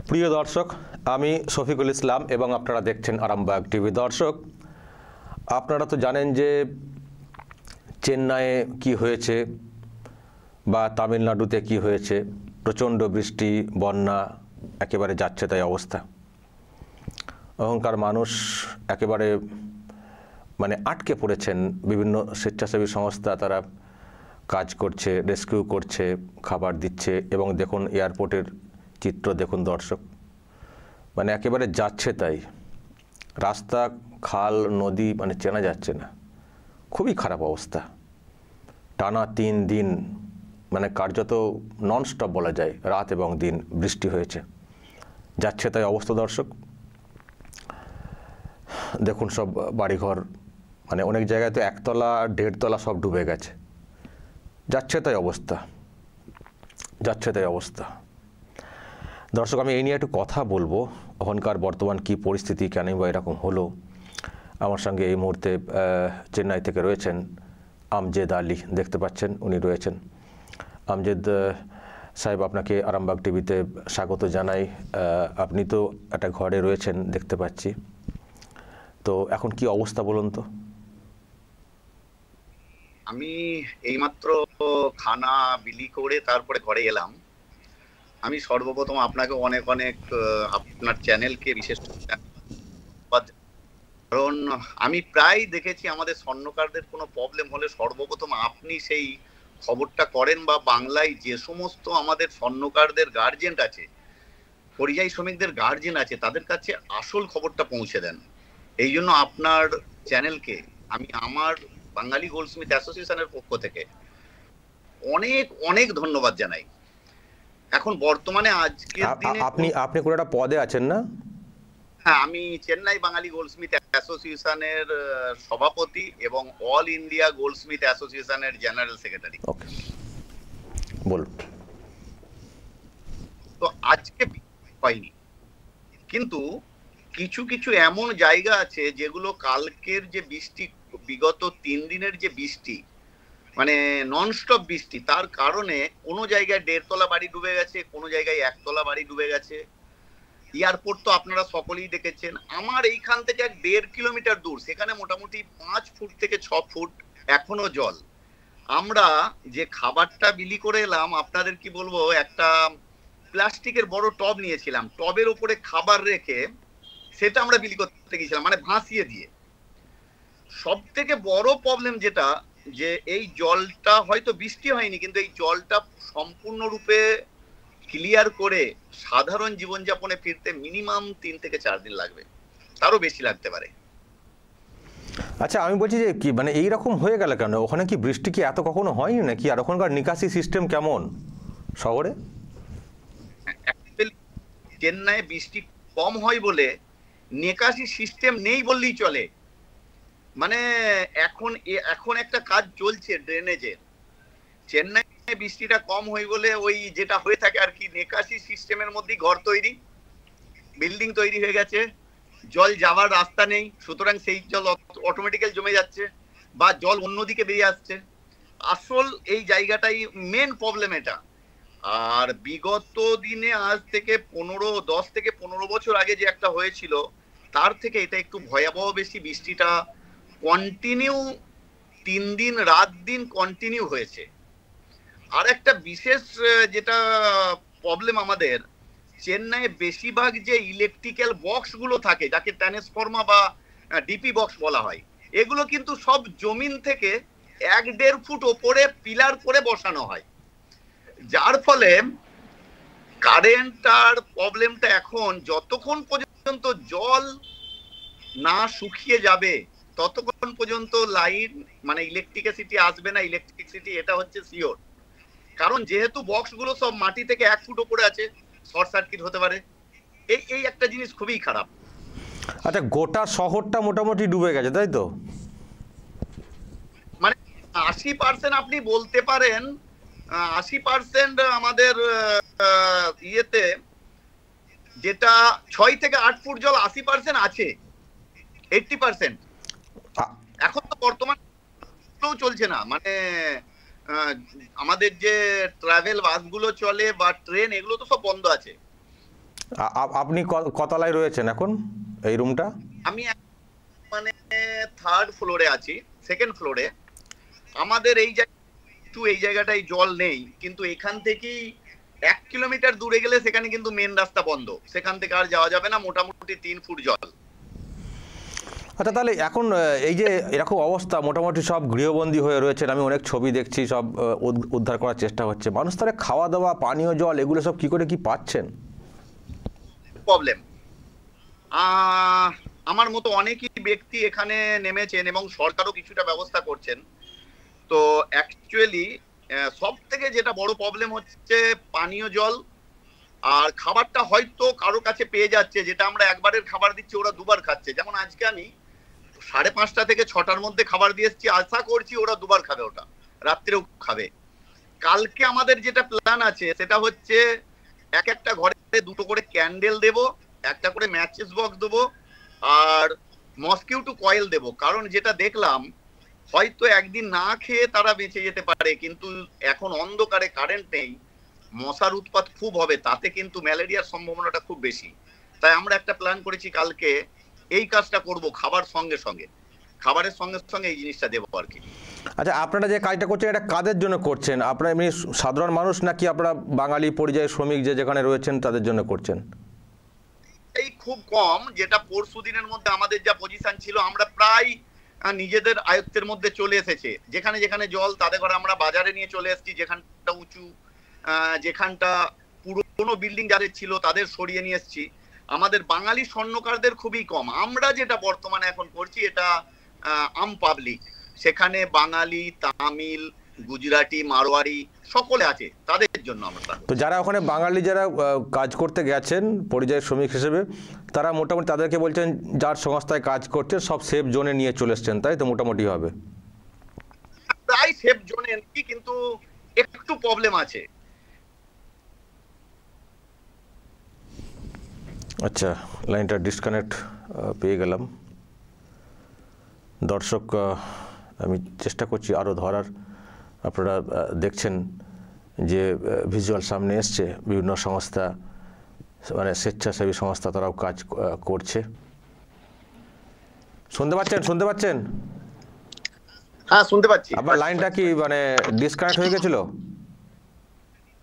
প্রিয় দর্শক, আমি শফিকুল ইসলাম এবং আপনারা দেখছেন আরামবাগ টিভি। দর্শক, আপনারা তো জানেন যে চেন্নাইয়ে কি হয়েছে বা তামিলনাড়ুতে কি হয়েছে। প্রচণ্ড বৃষ্টি, বন্যা, একেবারে যাচ্ছে তাই অবস্থা। ওখানকার মানুষ একেবারে আটকে পড়েছেন। বিভিন্ন স্বেচ্ছাসেবী সংস্থা তারা কাজ করছে, রেস্কিউ করছে, খাবার দিচ্ছে। এবং দেখুন এয়ারপোর্টের চিত্র দেখুন দর্শক, একেবারে যাচ্ছে তাই। রাস্তা, খাল, নদী চেনা যাচ্ছে না। খুবই খারাপ অবস্থা। টানা 3 দিন কার্যত ননস্টপ বলা যায়, রাত এবং দিন বৃষ্টি হয়েছে। যাচ্ছে তাই অবস্থা দর্শক। দেখুন সব বাড়িঘর, অনেক জায়গায় তো 1 তলা 1.5 তলা সব ডুবে গেছে। যাচ্ছে তাই অবস্থা, যাচ্ছে তাই অবস্থা। দর্শক, আমি এই নিয়ে একটু কথা বলবো, ওখানকার বর্তমান কি পরিস্থিতি, কেন বা এরকম হলো। আমার সঙ্গে এই মুহূর্তে চেন্নাই থেকে রয়েছেন আমজেদ আলী, দেখতে পাচ্ছেন উনি রয়েছেন। আমজেদ সাহেব, আপনাকে আরামবাগ টিভিতে স্বাগত জানাই। আপনি তো একটা ঘরে রয়েছেন দেখতে পাচ্ছি, তো এখন কি অবস্থা বলুন তো। আমি এইমাত্র খানা বিলি করে তারপরে ঘরে এলাম। আমি সর্বপ্রথম আপনাকে অনেক অনেক আপনার চ্যানেলকে বিশেষ ধন্যবাদ, কারণ আমি প্রায় দেখেছি আমাদের স্বর্ণকারদের কোনো প্রবলেম হলে সর্বপ্রথম আপনি সেই খবরটা করেন, বা বাংলায় যে সমস্ত আমাদের স্বর্ণকারদের গার্জেন আছে, পরিযায়ী শ্রমিকদের গার্জেন আছে, তাদের কাছে আসল খবরটা পৌঁছে দেন। এই জন্য আপনার চ্যানেলকে আমি আমার বাঙালি গোল্ডস্মিথ অ্যাসোসিয়েশনের পক্ষ থেকে অনেক অনেক ধন্যবাদ জানাই। এখন বর্তমানে আজকের দিনে আপনি কোন একটা পদে আছেন না? হ্যাঁ, আমি চেন্নাই বাঙালি গোল্ডস্মিথ অ্যাসোসিয়েশনের সভাপতি এবং অল ইন্ডিয়া গোল্ডস্মিথ অ্যাসোসিয়েশনের জেনারেল সেক্রেটারি। ওকে, বলুন। তো আজকে হয়নি, কিন্তু কিছু কিছু এমন জায়গা আছে যেগুলো কালকের যে বৃষ্টি, বিগত 3 দিনের যে বৃষ্টি, ননস্টপ বৃষ্টি, তার কারণে কোনো জায়গায় 1.5 তলা বাড়ি ডুবে গেছে, কোনো জায়গায় 1 তলা বাড়ি ডুবে গেছে। এয়ারপোর্ট তো আপনারা সকলেই দেখেছেন। আমার এইখান থেকে 1.5 কিলোমিটার দূর, সেখানে মোটামুটি 5 ফুট থেকে 6 ফুট এখনো জল। আমরা যে খাবারটা বিলি করে এলাম, আপনাদের কি বলবো, একটা প্লাস্টিকের বড় টব নিয়েছিলাম, টবের উপরে খাবার রেখে সেটা আমরা বিলি করতে গিয়েছিলাম, ভাসিয়ে দিয়ে। সব থেকে বড় প্রবলেম যেটা, যে এই জলটা হয়তো বৃষ্টি হয়নি, কিন্তু এই জলটা সম্পূর্ণরূপে ক্লিয়ার করে সাধারণ জীবনযাপনে ফিরতে মিনিমাম 3 থেকে 4 দিন লাগবে, তারও বেশি লাগতে পারে। আচ্ছা, আমি বলছি যে কি এইরকম হয়ে গেল কেন? ওখানে কি বৃষ্টি কি এত কখনো হয়নি নাকি? আর ওখানকার নিকাশি সিস্টেম কেমন শহরে? চেন্নাইয়ে বৃষ্টি কম হয় বলে নিকাশি সিস্টেম নেই বললেই চলে। এখন একটা কাজ চলছে ড্রেনেজের। চেন্নাইয়ে বৃষ্টিটা কম হয় বলে ওই যেটা হয়ে থাকে আর কি, নিকাশি সিস্টেমের মধ্যেই ঘর তৈরি, বিল্ডিং তৈরি হয়ে গেছে, জল যাওয়ার রাস্তা নেই, সুতরাং সেই জল অটোমেটিক্যালি জমে যাচ্ছে বা জল অন্যদিকে বেরিয়ে আসছে। আসল এই জায়গাটাই মেন প্রবলেম এটা। আর বিগত দিনে আজ থেকে 10 থেকে 15 বছর আগে যে একটা হয়েছিল, তার থেকে এটা একটু ভয়াবহ বেশি। বৃষ্টিটা কন্টিনিউ 3 দিন রাত দিন কন্টিনিউ হয়েছে। আর একটা বিশেষ যেটা প্রবলেম আমাদের চেন্নাইয়ে, বেশিরভাগ যে ইলেকট্রিক্যাল বক্স গুলো থাকে, যাকে ট্রান্সফর্মার বা ডিপি বক্স বলা হয়, এগুলো কিন্তু সব জমিন থেকে 1-1.5 ফুট ওপরে পিলার করে বসানো হয়, যার ফলে কারেন্টার প্রবলেমটা এখন যতক্ষণ পর্যন্ত জল না শুকিয়ে যাবে ততক্ষণ পর্যন্ত লাইন ইলেকট্রিসিটি আসবে না। ইলেকট্রিসিটি এটা হচ্ছে শিওর, কারণ যেহেতু বক্স গুলো সব মাটি থেকে 1 ফুট উপরে আছে, শর্ট সার্কিট হতে পারে। এই একটা জিনিস খুবই খারাপ। আচ্ছা, গোটা শহরটা মোটামুটি ডুবে গেছে তাই তো? 80% আপনি বলতে পারেন। 80% আমাদের ইয়েতে যেটা 6 থেকে 8 ফুট জল 80% আছে। 80% এখন তো বর্তমানে চলছে না। আমাদের যে ট্রাভেল বাসগুলো চলে বা ট্রেন, এগুলো তো সব বন্ধ আছে। আপনি কতলায় রয়েছেন এখন এই রুমটা? আমি মানে থার্ড ফ্লোরে আছি, সেকেন্ড ফ্লোরে। আমাদের এই জায়গাটায় জল নেই, কিন্তু এখান থেকেই 1 কিলোমিটার দূরে গেলে সেখানে কিন্তু মেন রাস্তা বন্ধ, সেখান থেকে আর যাওয়া যাবে না, মোটামুটি 3 ফুট জল। আচ্ছা, তাহলে এখন এই যে এরকম অবস্থা, মোটামুটি সব গৃহবন্দী হয়ে রয়েছেন, আমি অনেক ছবি দেখছি, সব উদ্ধার করার চেষ্টা হচ্ছে, মানুষ তারা খাওয়া দাওয়া, পানীয় জল এগুলো সব কি করে কি পাচ্ছেন? প্রবলেম, আমার মতো অনেকই ব্যক্তি এখানে নেমেছেন এবং সরকারও কিছুটা ব্যবস্থা করছেন। তো অ্যাকচুয়ালি সব থেকে যেটা বড় প্রবলেম হচ্ছে পানীয় জল, আর খাবারটা হয়তো কারো কাছে পেয়ে যাচ্ছে, যেটা আমরা একবারের খাবার দিচ্ছি ওরা দুবার খাচ্ছে। যেমন আজকে আমি 5:30 থেকে 6টার মধ্যে খাবার দিয়ে এসেছি, আশা করছি ওরা দুবার খাবে, ওটা রাত্রেও খাবে। কালকে আমাদের যেটা প্ল্যান আছে সেটা হচ্ছে একটা ঘরে 2টো করে ক্যান্ডেল দেব, একটা করে ম্যাচেস বক্স দেবো, আর মসকিউটো কয়েল দেব। কারণ যেটা দেখলাম, হয়তো একদিন না খেয়ে তারা বেঁচে যেতে পারে, কিন্তু এখন অন্ধকারে কারেন্ট নেই, মশার উৎপাত খুব হবে, তাতে কিন্তু ম্যালেরিয়ার সম্ভাবনাটা খুব বেশি। তাই আমরা একটা প্ল্যান করেছি, কালকে এই কাজটা করব, খাবারের সঙ্গে সঙ্গে এই জিনিসটা দেবো আর কি। আচ্ছা, আপনারা যে কাজটা করছেন এটা কাদের জন্য করছেন? আপনারা এমনি সাধারণ মানুষ নাকি আপনারা বাঙালি পরিযায়ী শ্রমিক যে যেখানে রয়েছেন তাদের জন্য করছেন? এই খুব কম, যেটা পরশু দিনের মধ্যে আমাদের যা পজিশন ছিল, আমরা প্রায় নিজেদের আয়ত্তের মধ্যে চলে এসেছে। যেখানে যেখানে জল, তাদের ঘরে আমরা বাজারে নিয়ে চলে এসেছি, যেখানটা উঁচু, যেখানটা পুরোনো বিল্ডিং যাদের ছিল তাদের সরিয়ে নিয়ে এসেছি। আমাদের বাঙালি স্বর্ণকারদের খুবই কম। আমরা যেটা বর্তমানে এখন করছি এটা আম পাবলিক, সেখানে বাঙালি, তামিল, গুজরাটি, মারোয়ারি সকলে আছে, তাদের জন্য আমরা। তো যারা ওখানে বাঙালি যারা কাজ করতে গেছেন পরিযায়ী শ্রমিক হিসেবে, তারা মোটামুটি তাদেরকে বলছেন যার সংস্থায় কাজ করছে সব সেফ জোনে নিয়ে চলে এসছেন, তাই তো? মোটামুটি হবে প্রায় সেফ জোনে এনেছি, কিন্তু একটু প্রবলেম আছে। আচ্ছা, লাইনটা ডিসকানেক্ট পেয়ে গেলাম। দর্শক, আমি চেষ্টা করছি আরও ধরার। আপনারা দেখছেন যে ভিজুয়াল সামনে এসছে, বিভিন্ন সংস্থা, মানে স্বেচ্ছাসেবী সংস্থা, তারাও কাজ করছে। শুনতে পাচ্ছেন? হ্যাঁ, শুনতে পাচ্ছি। আপনার লাইনটা কি মানে ডিসকানেক্ট হয়ে গেছিল?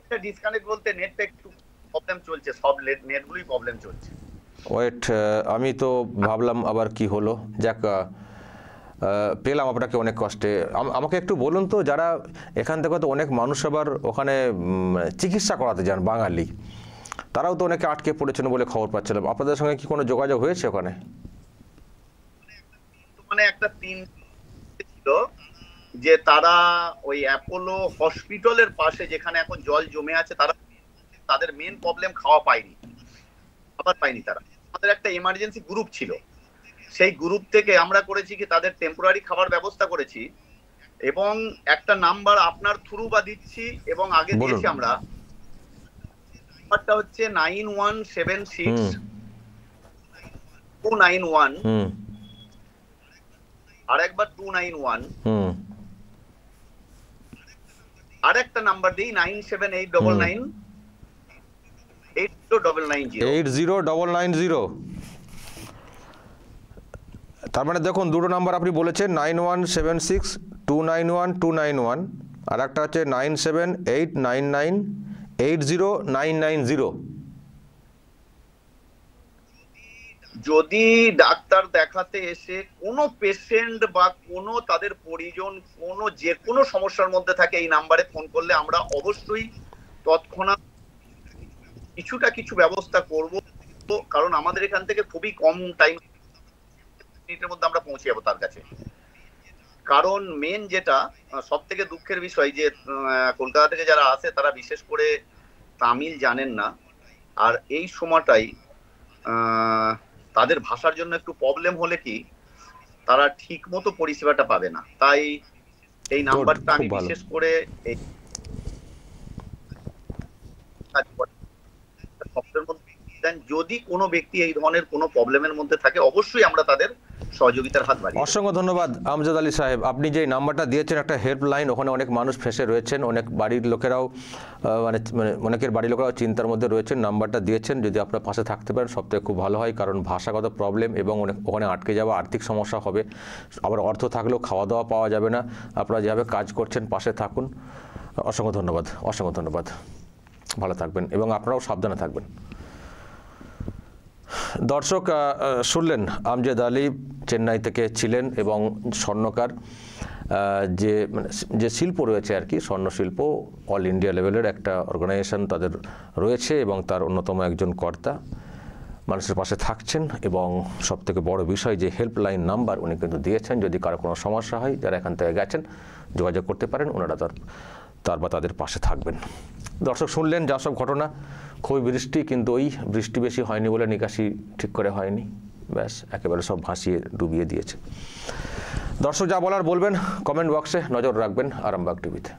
একটা ডিসকানেক্ট বলতে নেটটা একটু প্রবলেম চলছে, সব নেটগুলোই প্রবলেম চলছে। ওয়েট, আমি তো ভাবলাম আবার কি হলো। যাক, পেলাম আপনাকে অনেক কষ্টে। আমাকে একটু বলুন তো, যারা এখান থেকে তো অনেক মানুষ আবার ওখানে চিকিৎসা করাতে যান বাঙালি, তারাও তো অনেকে আটকে পড়েছেন বলে খবর পাচ্ছিলাম। আপনাদের সঙ্গে কি কোনো যোগাযোগ হয়েছে ওখানে? মানে একটা টিম ছিল যে তারা ওই অ্যাপোলো হসপিটালের পাশে যেখানে এখন জল জমে আছে, তাদের মেন প্রবলেম খাওয়া পায়নি, খাবার পায়নি তারা। আমাদের একটা এমার্জেন্সি গ্রুপ ছিল, সেই গ্রুপ থেকে আমরা করেছি কি তাদের টেম্পোরারি খাবার ব্যবস্থা করেছি, এবং একটা নাম্বার আপনার থ্রু বা দিচ্ছি এবং আগে দিয়েছি আমরা। নাম্বারটা হচ্ছে 9176-291, আর একবার 291, আর একটা নাম্বার দিই 9789980990। তার মানে দেখুন, দুটো নাম্বার আপনি বলেছেন, 9176-291-291, আর একটা হচ্ছে 9789980990। যদি ডাক্তার দেখাতে এসে কোনো পেশেন্ট বা কোনো তাদের পরিজন যে কোনো সমস্যার মধ্যে থাকে, এই নাম্বারে ফোন করলে আমরা অবশ্যই তৎক্ষণাৎ কিছু ব্যবস্থা করব। কারণ আমাদের এখান থেকে খুবই কম টাইম, মিনিটের মধ্যে আমরা পৌঁছে যাবো তার কাছে। কারণ মেন যেটা সব থেকে দুঃখের বিষয়, যে কলকাতা থেকে যারা আসে তারা বিশেষ করে তামিল জানেন না, আর এই সময়টাই তাদের ভাষার জন্য একটু প্রবলেম হলে কি তারা ঠিক মতো পরিষেবাটা পাবে না। তাই এই নাম্বারটা আমি বিশেষ করে যদি কোনো ব্যক্তি এই ধরনের কোনো প্রবলেমের মধ্যে থাকে, অবশ্যই আমরা তাদের সহযোগিতার হাত বাড়িয়ে দেবো। অসংখ্য ধন্যবাদ আমজাদ আলী সাহেব। আপনি যে নাম্বারটা দিয়েছেন একটা হেল্পলাইন, ওখানে অনেক মানুষ ফেঁসে রয়েছেন, অনেক বাড়ির লোকেরাও মানে অনেকের বাড়ির লোকেরাও চিন্তার মধ্যে রয়েছেন, নাম্বারটা দিয়েছেন। যদি আপনার পাশে থাকতে পারেন সবথেকে খুব ভালো হয়, কারণ ভাষাগত প্রবলেম এবং ওখানে আটকে যাওয়া আর্থিক সমস্যা হবে, আবার অর্থ থাকলেও খাওয়া দাওয়া পাওয়া যাবে না। আপনারা যেভাবে কাজ করছেন পাশে থাকুন। অসংখ্য ধন্যবাদ, অসংখ্য ধন্যবাদ। ভালো থাকবেন এবং আপনারাও সাবধানে থাকবেন। দর্শক শুনলেন আমজাদ আলী চেন্নাই থেকে ছিলেন এবং স্বর্ণকার যে শিল্প রয়েছে আর কি, স্বর্ণ শিল্প অল ইন্ডিয়া লেভেলের একটা অর্গানাইজেশন তাদের রয়েছে এবং তার অন্যতম একজন কর্তা মানুষের পাশে থাকছেন। এবং সবথেকে বড় বিষয় যে হেল্পলাইন নাম্বার উনি কিন্তু দিয়েছেন, যদি কারো কোনো সমস্যা হয় যারা এখান থেকে গেছেন যোগাযোগ করতে পারেন, ওনারা তার বা তাদের পাশে থাকবেন। দর্শক শুনলেন যা সব ঘটনা, খুবই বৃষ্টি, কিন্তু ওই বৃষ্টি বেশি হয়নি বলে নিকাশি ঠিক করে হয়নি, ব্যাস একেবারে সব ভাসিয়ে ডুবিয়ে দিয়েছে। দর্শক যা বলার বলবেন, কমেন্ট বক্সে নজর রাখবেন আরামবাগ টিভিতে।